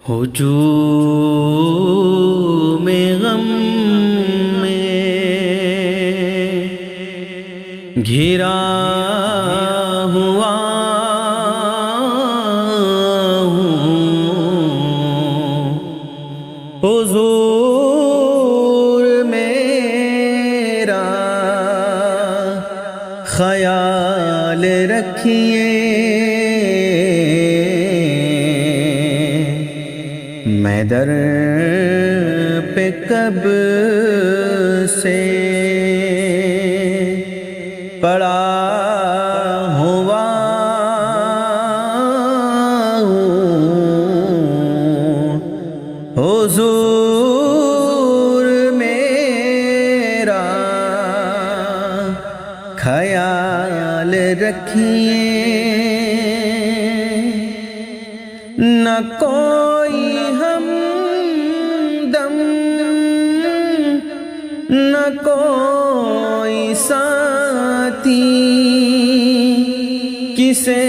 ہجوم غم میں گھرا ہوا ہوں، حضور میرا خیال رکھیے، میں در پہ کب سے پڑا ہوا ہوں، حضور میرا خیال رکھیے، نہ کوئی ہمدم نہ کوئی ساتھی، کسے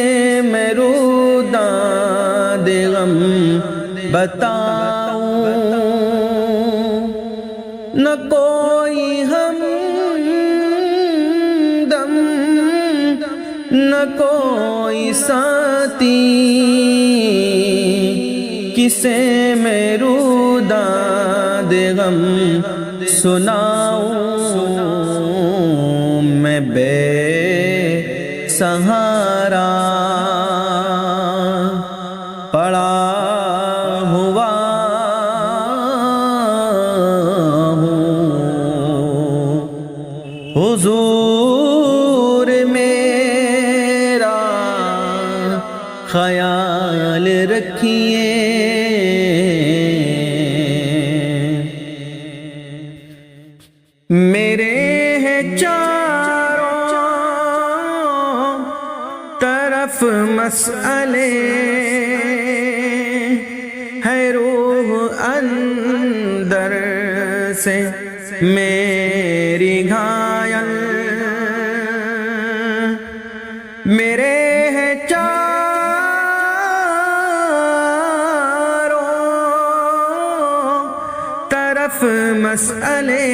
میں روداد غم بتاؤں، نہ کوئی ہمدم نہ کوئی ساتھی، کسے میں روداد غم سناؤں، میں بے سہارا پڑا ہوا ہوں، حضور میرا خیال رکھیے، میرے ہیں چاروں طرف مسئلے، ہے روح اندر سے میری گھائل، میرے ہیں چاروں طرف مسئلے،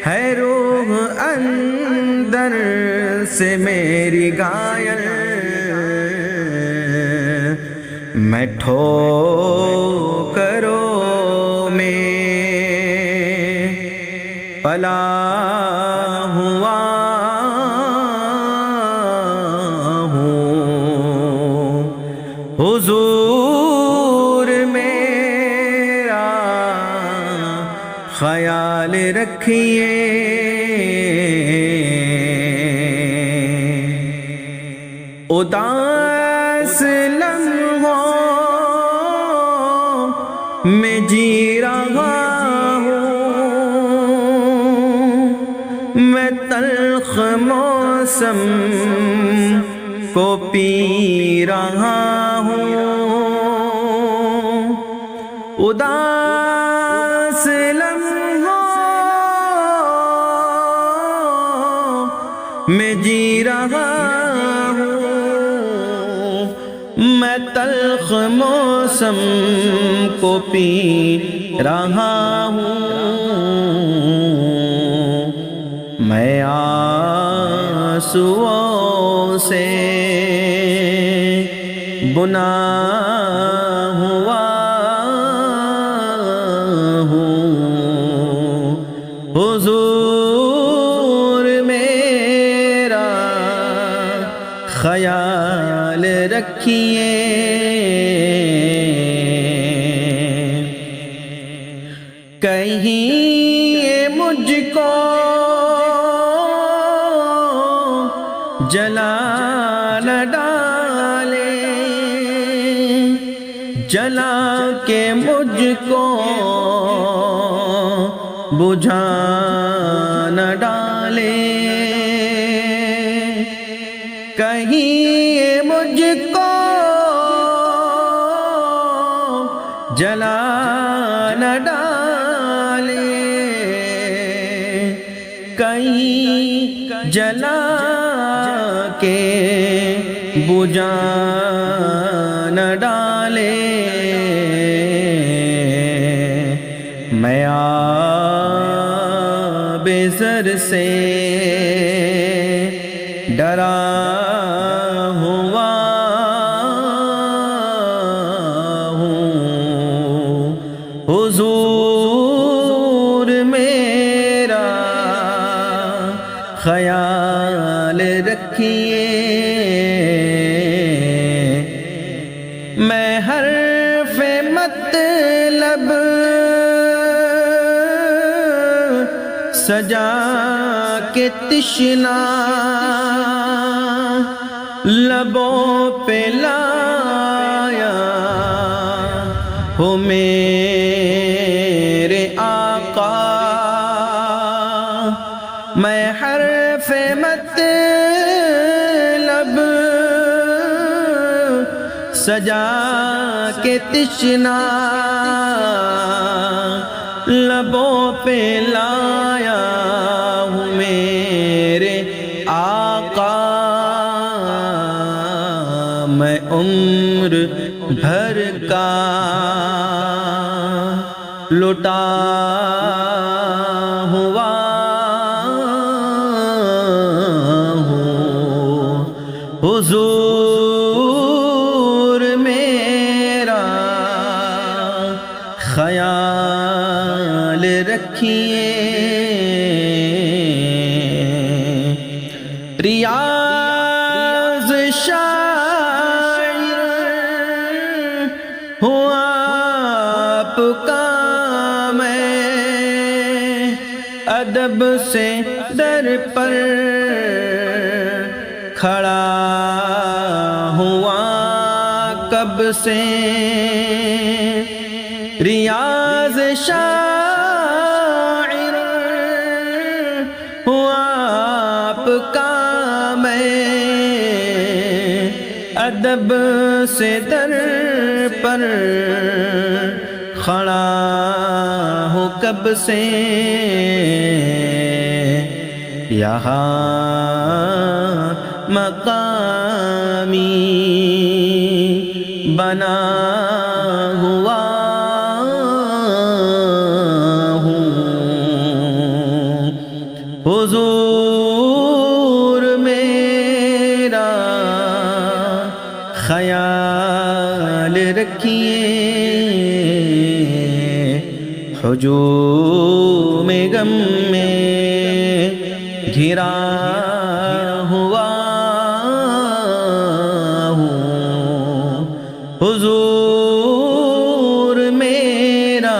ہے روح اندر سے میری گھائل، میں ٹھوکروں میں پلا ہوا ہوں، حضور میرا خیال رکھیے، اداس لمحوں میں جی رہا ہوں، میں تلخ موسم کو پی رہا ہوں، اداس لمحوں میں جی رہا ہوں، میں تلخ موسم کو پی رہا ہوں، میں آنسوؤں سے بنا ہوا ہوں، حضور میرا خیال رکھیے، کہیں یہ مجھ کو جلا نہ ڈالے، جلا کے مجھ کو بجھا نہ ڈالے، کہیں یہ مجھ کو جلا نہ ڈالے، کہیں جلا کے بجھا نہ ڈالے میں آب زر سے ڈرا ہوا ہوں حضور میرا خیال رکھیے میں حرف مطلب سجا کے تشنا لبوں پہ لایا ہو میرے آقا میں حرف مطلب سجا کے تشنا لبوں پہ لایا ہوں میرے آقا میں عمر بھر کا لٹا ہوا ہوں حضور میرا خیال رکھیے ریاض شاعر ہوں آپ کا میں ادب سے در پر کھڑا ہوا کب سے ریاض شاعر ہوں آپ کا میں ادب سے در پر کھڑا ہوں کب سے یہاں مقامی بنا ہوا ہوں حضور میرا خیال رکھیے ہجوم غم میں گھرا ہوا ہوں حضور میرا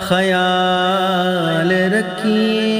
خیال رکھیے